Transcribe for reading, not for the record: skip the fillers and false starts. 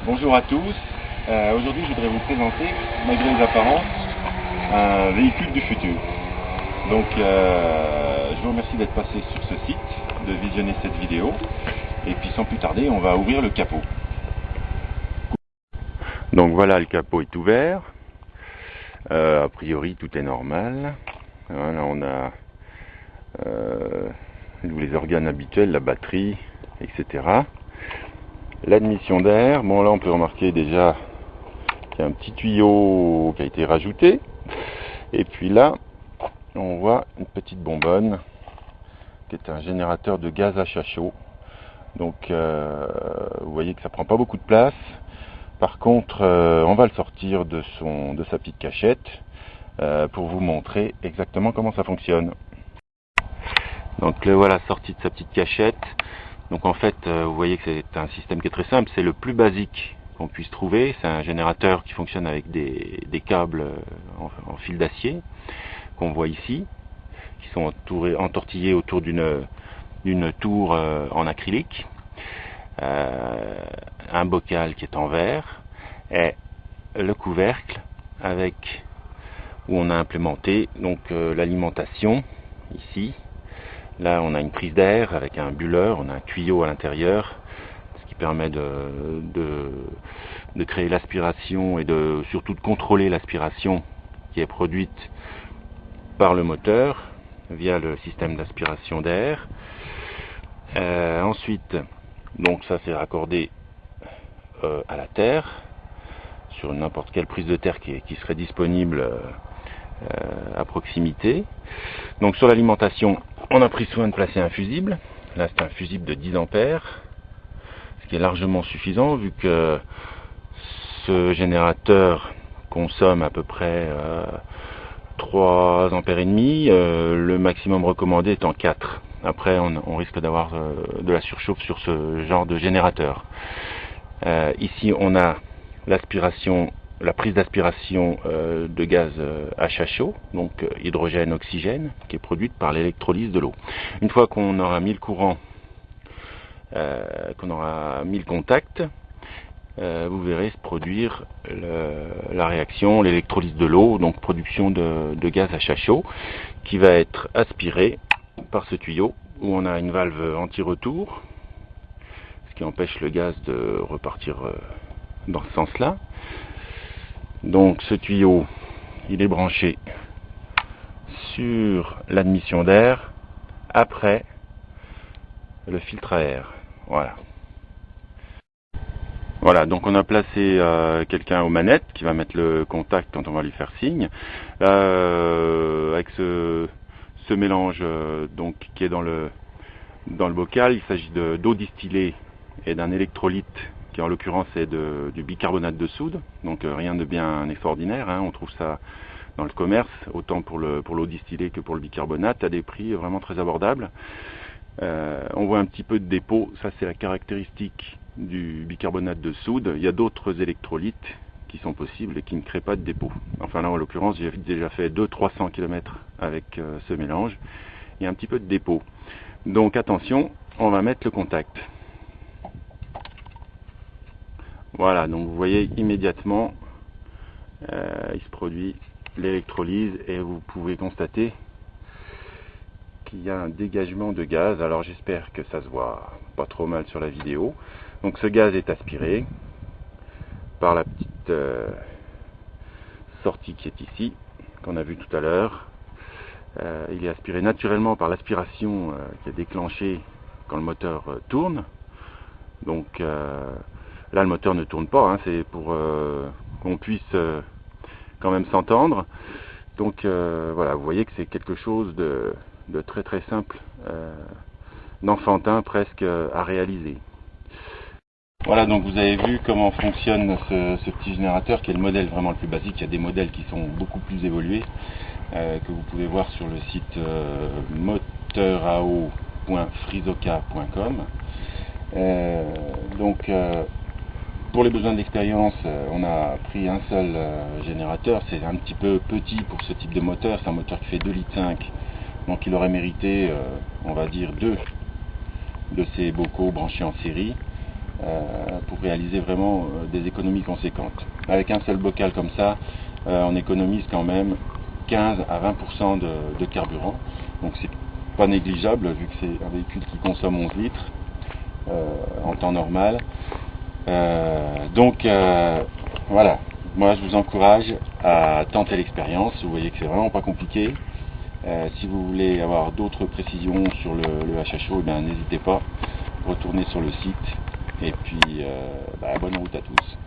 Bonjour à tous. Aujourd'hui, je voudrais vous présenter, malgré les apparences, un véhicule du futur. Donc, je vous remercie d'être passé sur ce site, de visionner cette vidéo. Et puis, sans plus tarder, on va ouvrir le capot. Donc voilà, le capot est ouvert. A priori, tout est normal. Voilà, on a les organes habituels, la batterie, etc. L'admission d'air, bon là on peut remarquer déjà qu'il y a un petit tuyau qui a été rajouté. Et puis là, on voit une petite bonbonne qui est un générateur de gaz à chat chaud. Donc vous voyez que ça prend pas beaucoup de place. Par contre, on va le sortir de sa petite cachette pour vous montrer exactement comment ça fonctionne. Donc le voilà sorti de sa petite cachette. Donc en fait, vous voyez que c'est un système qui est très simple, c'est le plus basique qu'on puisse trouver. C'est un générateur qui fonctionne avec des câbles en fil d'acier qu'on voit ici, qui sont entortillés autour d'une tour en acrylique, un bocal qui est en verre et le couvercle avec où on a implémenté donc l'alimentation ici. Là, on a une prise d'air avec un bulleur, on a un tuyau à l'intérieur, ce qui permet de créer l'aspiration et surtout de contrôler l'aspiration qui est produite par le moteur via le système d'aspiration d'air. Ensuite, donc ça c'est raccordé à la terre sur n'importe quelle prise de terre qui serait disponible à proximité. Donc sur l'alimentation, on a pris soin de placer un fusible. Là c'est un fusible de 10 ampères, ce qui est largement suffisant vu que ce générateur consomme à peu près 3 ampères et demi. Le maximum recommandé étant 4. Après on risque d'avoir de la surchauffe sur ce genre de générateur. Ici on a la prise d'aspiration de gaz à chat chaud, donc hydrogène-oxygène, qui est produite par l'électrolyse de l'eau. Une fois qu'on aura mis le courant, qu'on aura mis le contact, vous verrez se produire la réaction, l'électrolyse de l'eau, donc production de gaz à chat chaud, qui va être aspiré par ce tuyau, où on a une valve anti-retour, ce qui empêche le gaz de repartir dans ce sens-là. Donc ce tuyau, il est branché sur l'admission d'air après le filtre à air. Voilà. Voilà, donc on a placé quelqu'un aux manettes qui va mettre le contact quand on va lui faire signe. Avec ce mélange donc qui est dans le bocal, il s'agit d'eau distillée et d'un électrolyte qui en l'occurrence est du bicarbonate de soude, donc rien de bien extraordinaire, hein. On trouve ça dans le commerce, autant pour l'eau distillée que pour le bicarbonate, à des prix vraiment très abordables. On voit un petit peu de dépôt, ça c'est la caractéristique du bicarbonate de soude. Il y a d'autres électrolytes qui sont possibles et qui ne créent pas de dépôt. Enfin là en l'occurrence j'ai déjà fait 200-300 km avec ce mélange, il y a un petit peu de dépôt. Donc attention, on va mettre le contact. Voilà, donc vous voyez immédiatement il se produit l'électrolyse et vous pouvez constater qu'il y a un dégagement de gaz. Alors j'espère que ça se voit pas trop mal sur la vidéo. Donc ce gaz est aspiré par la petite sortie qui est ici, qu'on a vu tout à l'heure. Il est aspiré naturellement par l'aspiration qui est déclenchée quand le moteur tourne. Donc là le moteur ne tourne pas, hein, c'est pour qu'on puisse quand même s'entendre. Donc voilà, vous voyez que c'est quelque chose de très très simple, d'enfantin presque à réaliser. Voilà, donc vous avez vu comment fonctionne ce petit générateur qui est le modèle vraiment le plus basique. Il y a des modèles qui sont beaucoup plus évolués que vous pouvez voir sur le site moteurao.frisoka.com. Donc pour les besoins d'expérience, on a pris un seul générateur. C'est un petit peu petit pour ce type de moteur. C'est un moteur qui fait 2,5 litres. Donc il aurait mérité, on va dire, 2 de ces bocaux branchés en série. pour réaliser vraiment des économies conséquentes. Avec un seul bocal comme ça, on économise quand même 15 à 20% de carburant, donc c'est pas négligeable vu que c'est un véhicule qui consomme 11 litres en temps normal. Donc voilà, moi je vous encourage à tenter l'expérience. Vous voyez que c'est vraiment pas compliqué. Si vous voulez avoir d'autres précisions sur le HHO, n'hésitez pas, retournez sur le site et puis bonne route à tous.